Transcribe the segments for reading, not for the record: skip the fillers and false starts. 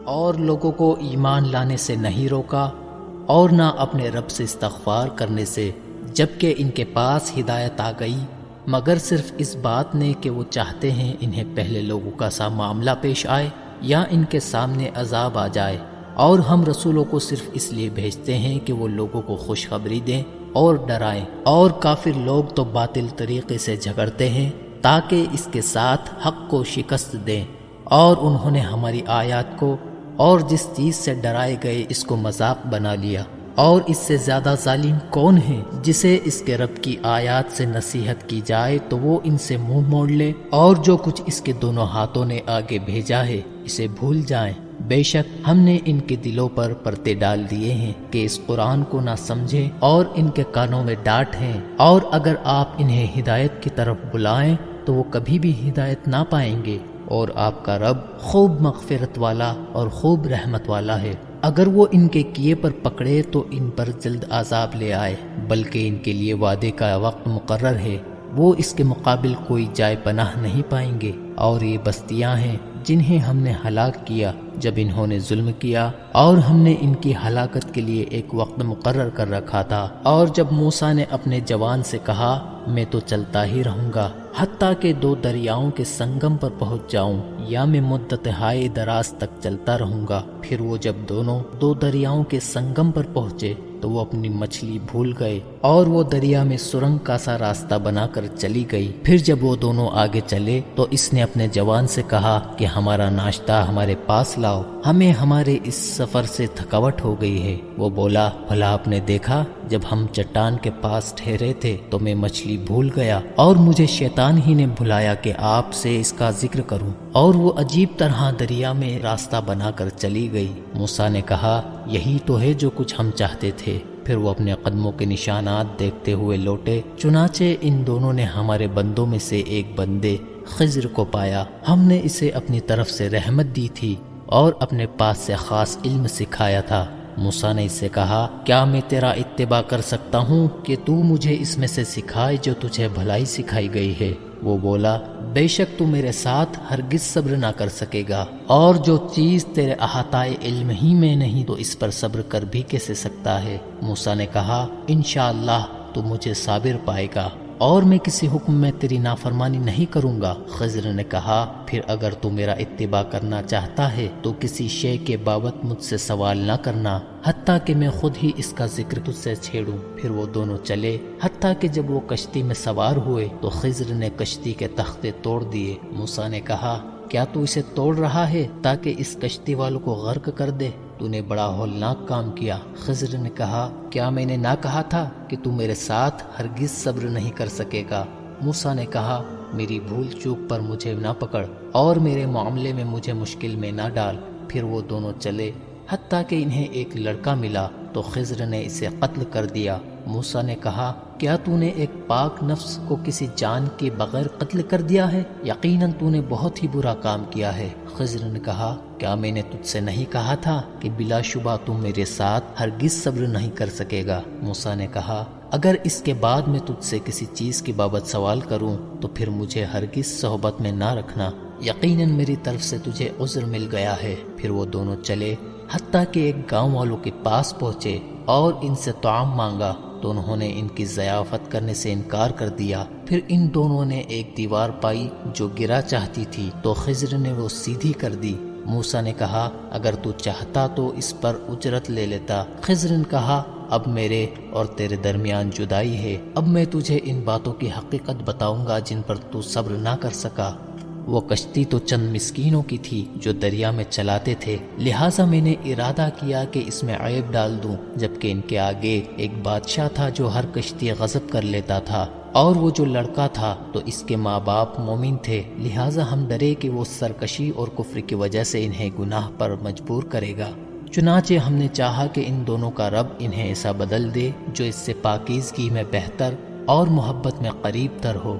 اور لوگوں کو ایمان لانے سے نہیں روکا اور نہ اپنے رب سے استغفار کرنے سے، جبکہ ان کے پاس ہدایت آ گئی، مگر صرف اس بات نے کہ وہ چاہتے ہیں انہیں پہلے لوگوں کا سا معاملہ پیش آئے یا ان کے سامنے عذاب آ جائے۔ اور ہم رسولوں کو صرف اس لیے بھیجتے ہیں کہ وہ لوگوں کو خوشخبری دیں اور ڈرائیں، اور کافر لوگ تو باطل طریقے سے جھگڑتے ہیں تاکہ اس کے ساتھ حق کو شکست دیں، اور انہوں نے ہماری آیات کو اور جس چیز سے ڈرائے گئے اس کو مذاق بنا لیا۔ اور اس سے زیادہ ظالم کون ہے جسے اس کے رب کی آیات سے نصیحت کی جائے تو وہ ان سے منہ موڑ لے، اور جو کچھ اس کے دونوں ہاتھوں نے آگے بھیجا ہے اسے بھول جائیں۔ بے شک ہم نے ان کے دلوں پر پردے ڈال دیے ہیں کہ اس قرآن کو نہ سمجھیں، اور ان کے کانوں میں ڈانٹ ہیں، اور اگر آپ انہیں ہدایت کی طرف بلائیں تو وہ کبھی بھی ہدایت نہ پائیں گے، اور آپ کا رب خوب مغفرت والا اور خوب رحمت والا ہے۔ اگر وہ ان کے کیے پر پکڑے تو ان پر جلد عذاب لے آئے، بلکہ ان کے لیے وعدے کا وقت مقرر ہے، وہ اس کے مقابل کوئی جائے پناہ نہیں پائیں گے۔ اور یہ بستیاں ہیں جنہیں ہم نے ہلاک کیا جب انہوں نے ظلم کیا، اور ہم نے ان کی ہلاکت کے لیے ایک وقت مقرر کر رکھا تھا۔ اور جب موسیٰ نے اپنے جوان سے کہا میں تو چلتا ہی رہوں گا حتیٰ کہ دو دریاؤں کے سنگم پر پہنچ جاؤں، یا میں مدت ہائے دراز تک چلتا رہوں گا، پھر وہ جب دونوں دو دریاؤں کے سنگم پر پہنچے تو وہ اپنی مچھلی بھول گئے، اور وہ دریا میں سرنگ کا سا راستہ بنا کر چلی گئی۔ پھر جب وہ دونوں آگے چلے تو اس نے اپنے جوان سے کہا کہ ہمارا ناشتہ ہمارے پاس لاؤ، ہمیں ہمارے اس سفر سے تھکاوٹ ہو گئی ہے۔ وہ بولا بھلا آپ نے دیکھا جب ہم چٹان کے پاس ٹھہرے تھے تو میں مچھلی بھول گیا، اور مجھے شیطان ہی نے بھلایا کہ آپ سے اس کا ذکر کروں، اور وہ عجیب طرح دریا میں راستہ بنا کر چلی گئی۔ موسیٰ نے کہا یہی تو ہے جو کچھ ہم چاہتے تھے۔ پھر وہ اپنے قدموں کے نشانات دیکھتے ہوئے لوٹے، چنانچہ ان دونوں نے ہمارے بندوں میں سے ایک بندے خضر کو پایا، ہم نے اسے اپنی طرف سے رحمت دی تھی اور اپنے پاس سے خاص علم سکھایا تھا۔ موسیٰ نے اس سے کہا کیا میں تیرا اتباع کر سکتا ہوں کہ تو مجھے اس میں سے سکھائے جو تجھے بھلائی سکھائی گئی ہے؟ وہ بولا بے شک تو میرے ساتھ ہرگز صبر نہ کر سکے گا، اور جو چیز تیرے احاطۂ علم ہی میں نہیں تو اس پر صبر کر بھی کیسے سکتا ہے؟ موسیٰ نے کہا انشاءاللہ تو مجھے صابر پائے گا، اور میں کسی حکم میں تیری نافرمانی نہیں کروں گا۔ خضر نے کہا پھر اگر تو میرا اتباع کرنا چاہتا ہے تو کسی شے کے بابت مجھ سے سوال نہ کرنا حتیٰ کہ میں خود ہی اس کا ذکر تجھ سے چھیڑوں۔ پھر وہ دونوں چلے حتیٰ کہ جب وہ کشتی میں سوار ہوئے تو خضر نے کشتی کے تختے توڑ دیے۔ موسیٰ نے کہا کیا تو اسے توڑ رہا ہے تاکہ اس کشتی والوں کو غرق کر دے؟ تو نے بڑا ہولناک کام کیا۔ خضر نے کہا کیا میں نے نہ کہا تھا کہ تو میرے ساتھ ہرگز صبر نہیں کر سکے گا؟ موسیٰ نے کہا میری بھول چوک پر مجھے نہ پکڑ اور میرے معاملے میں مجھے مشکل میں نہ ڈال۔ پھر وہ دونوں چلے حتیٰ کہ انہیں ایک لڑکا ملا تو خضر نے اسے قتل کر دیا۔ موسیٰ نے کہا کیا تو نے ایک پاک نفس کو کسی جان کے بغیر قتل کر دیا ہے؟ یقیناً تو نے بہت ہی برا کام کیا ہے۔ خضر نے کہا کیا میں نے تجھ سے نہیں کہا تھا کہ بلا شبہ تم میرے ساتھ ہرگز صبر نہیں کر سکے گا؟ موسیٰ نے کہا اگر اس کے بعد میں تجھ سے کسی چیز کی بابت سوال کروں تو پھر مجھے ہرگز صحبت میں نہ رکھنا، یقیناً میری طرف سے تجھے عذر مل گیا ہے۔ پھر وہ دونوں چلے حتیٰ کہ ایک گاؤں والوں کے پاس پہنچے اور ان سے طعام مانگا تو انہوں نے ان کی ضیافت کرنے سے انکار کر دیا۔ پھر ان دونوں نے ایک دیوار پائی جو گرا چاہتی تھی تو خضر نے وہ سیدھی کر دی۔ موسیٰ نے کہا اگر تو چاہتا تو اس پر اجرت لے لیتا۔ خضر نے کہا اب میرے اور تیرے درمیان جدائی ہے، اب میں تجھے ان باتوں کی حقیقت بتاؤں گا جن پر تو صبر نہ کر سکا۔ وہ کشتی تو چند مسکینوں کی تھی جو دریا میں چلاتے تھے، لہٰذا میں نے ارادہ کیا کہ اس میں عیب ڈال دوں، جبکہ ان کے آگے ایک بادشاہ تھا جو ہر کشتی غصب کر لیتا تھا، اور وہ جو لڑکا تھا تو اس کے ماں باپ مومن تھے، لہٰذا ہم ڈرے کہ وہ سرکشی اور کفر کی وجہ سے انہیں گناہ پر مجبور کرے گا۔ چنانچہ ہم نے چاہا کہ ان دونوں کا رب انہیں ایسا بدل دے جو اس سے پاکیزگی میں بہتر اور محبت میں قریب تر ہو۔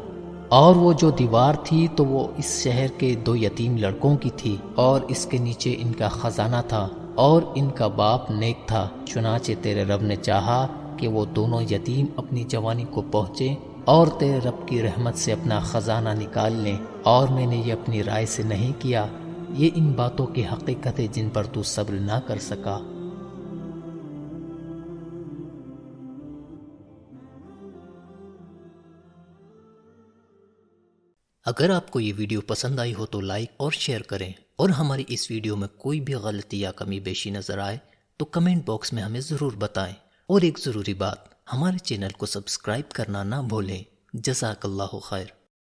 اور وہ جو دیوار تھی تو وہ اس شہر کے 2 یتیم لڑکوں کی تھی، اور اس کے نیچے ان کا خزانہ تھا، اور ان کا باپ نیک تھا۔ چنانچہ تیرے رب نے چاہا کہ وہ دونوں یتیم اپنی جوانی کو پہنچے اور تیرے رب کی رحمت سے اپنا خزانہ نکال لیں، اور میں نے یہ اپنی رائے سے نہیں کیا یہ ان باتوں کی حقیقت ہے جن پر تو صبر نہ کر سکا۔ اگر آپ کو یہ ویڈیو پسند آئی ہو تو لائک اور شیئر کریں، اور ہماری اس ویڈیو میں کوئی بھی غلطی یا کمی بیشی نظر آئے تو کمنٹ باکس میں ہمیں ضرور بتائیں۔ اور ایک ضروری بات، ہمارے چینل کو سبسکرائب کرنا نہ بھولیں۔ جزاک اللہ خیر۔